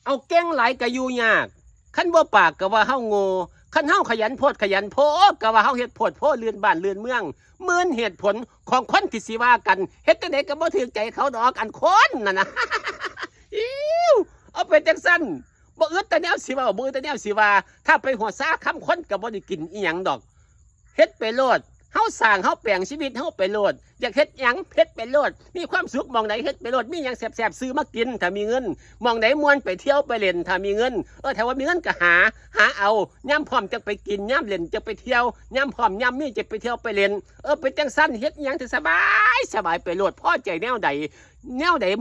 เอาเก่งหลายก็อยู่ยากคันบ่ปากก็ว่าเฮาโง่คันเฮาขยันโพดขยันโพก็ว่าเฮาเฮ็ดโพดโพเรือนบ้านเรือนเมืองหมื่นเหตุผลของคนที่สิว่ากันเฮ็ดจังได๋ก็บ่ถูกใจเขาดอกอันคนนั่นน่ะ อิ้วเอาไปจังซั่นบ่อึดแต่แนวสิเว้าบ่อึดแต่แนวสิว่าถ้าไปหัวซาคำคนก็บ่ได้กินอีหยังดอกเฮ็ดไปโลดเฮาสร้างเฮาแปลงชีวิตเฮาไปโลดอยากเฮ็ดหยังเฮ็ดไปโลดมีความสุขมองไหนเฮ็ดไปโลดมีหยังแซ่บๆซื้อมากินถ้ามีเงินมองไหนม่วนไปเที่ยวไปเล่นถ้ามีเงินถ้าว่ามีเงินก็หาเอาย่ำพร้อมจะไปกินย่ำเล่นจะไปเที่ยวย่ำพร้อมย่ำมีจะไปเที่ยวไปเล่นเป็นจังซั่นเฮ็ดหยังที่สบายไปโลดพอใจแนวใด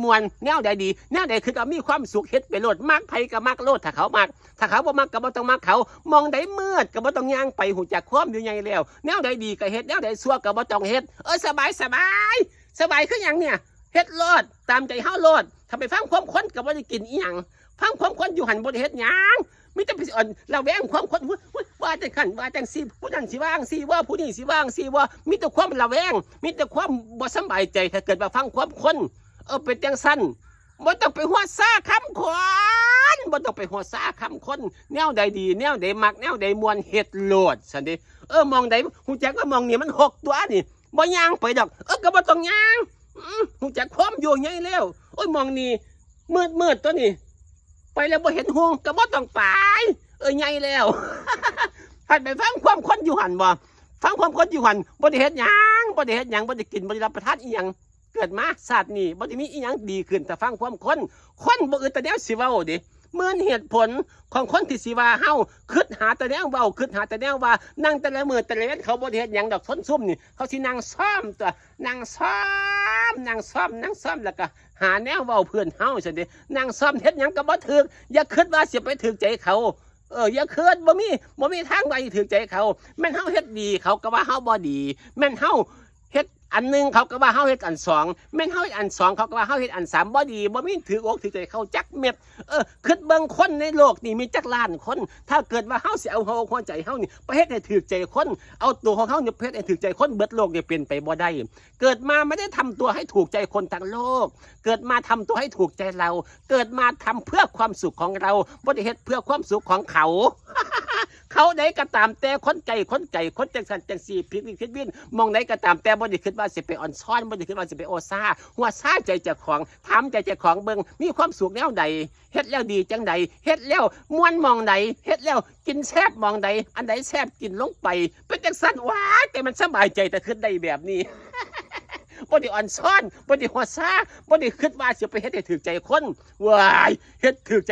ม่วนแนวใดดีแนวใดคือก็มีความสุขเฮ็ดไปโลดมักไผก็มักโลดถ้าเขามักถ้าเขาบ่มักก็บ่ต้องมักเขามองใดมืดก็บ่ต้องย่างไปหูจักความอยู่ใหญ่แล้วแนวใดดีก็เฮ็ดแนวใดชั่วก็บ่ต้องเฮ็ดสบายคือหยังเนี่ยเฮ็ดโลดตามใจเฮาโลดถ้าไปฟังความคนก็บ่ได้กินอีหยังฟังความคนอยู่หั่นบ่ได้เฮ็ดหยังมีแต่ไปอ่อนระแวงความคนว่าจังคั่นว่าจังซี่ผู้นั้นสิว่าจังซี่ว่าผู้นี้สิว่าจังซี่ว่ามีแต่ความระแวงมีแต่ความบ่สบายใจถ้าเกิดว่าฟังความคนเป็นจังซั่นบ่ต้องไปหัวซาคำคนบ่ต้องไปหัวซาคำคนแนวใดดีแนวใดมักแนวใดม่วนเฮ็ดโลดซั่นเด้มองใดฮู้จักว่ามองนี่มันหกตัวนี่บ่ย่างไปดอกก็บ่ต้องย่างฮู้จักความอยู่ใหญ่แล้วมองนี่มืดตัวนี่ไปแล้วบ่เห็นห่วงก็บ่ต้องไปใหญ่แล้ว หันไปฟังความคนอยู่หั่นบ่ฟังความคนอยู่หั่นบ่ได้เฮ็ดหยังบ่ได้กินบ่ได้รับประทานอีหยังเกิดมาชาตินี้บ่ได้มีอีหยังดีขึ้นแต่ฟังความคนบ่อึดแต่แนวสิเว้าดิเหมือนเหตุผลของคนที่สิว่าเฮาคิดหาแต่แนวเว้าคิดหาแต่แนวว่านั่งแต่ละมื้อแต่ละวันเขาบ่ได้เฮ็ดหยังดอกทนซุ่มนี่เขาสินั่งซ้อมตัวนั่งซ้อมแล้วก็หาแนวเว้าเพื่อนเฮาซั่นเด้นั่งซ้อมเฮ็ดหยังก็บ่ถูกอย่าคิดว่าสิไปถูกใจเขาอย่าคิดบ่มีทางว่าสิถูกใจเขาแม่นเฮาเฮ็ดดีเขาก็ว่าเฮาบ่ดีแม่นเฮาเฮ็ดอันหนึ่งเขาก็ว่าเฮาเฮ็ดอันสองแม่นเฮาเฮ็ดอันสองเขาก็ว่าเฮาเฮ็ดอันสามบ่ดีบ่มีถืออกถือใจเขาจักเม็ดคิดเบิ่งคนในโลกนี่มีจักล้านคนถ้าเกิดว่าเฮาสิเอาหัวใจเฮานี่ไปเฮ็ดให้ถือใจคนเอาตัวของเฮานี่ไปเฮ็ดให้ถือใจคนเบิดโลกนี่เป็นไปบ่ได้เกิดมาไม่ได้ทำตัวให้ถูกใจคนทั้งโลกเกิดมาทำตัวให้ถูกใจเราเกิดมาทำเพื่อความสุขของเราบ่ได้เฮ็ดเพื่อความสุขของเขา เขาใดก็ตามแต่คนจังสันจังสีพิษวินมองใดก็ตามแต่บ่ได้คิดว่าสิไปอ่อนซ้อนบ่ได้คิดว่าสิไปโอซาหัวซาใจเจ้าของถามใจเจ้าของเบิ่งมีความสุขแนวใดเฮ็ดแล้วดีจังใดเฮ็ดแล้วม่วนมองใดเฮ็ดแล้วกินแซ่บมองใดอันใดแซ่บกินลงไปเป็นจังซั่นว้าแต่มันสบายใจแต่คิดได้แบบนี้ บ่ได้อ่อนซ้อนบ่ได้หัวซาบ่ได้คิดว่าสิไปเฮ็ดให้ถูกใจคนว้ายเฮ็ดถูกใจ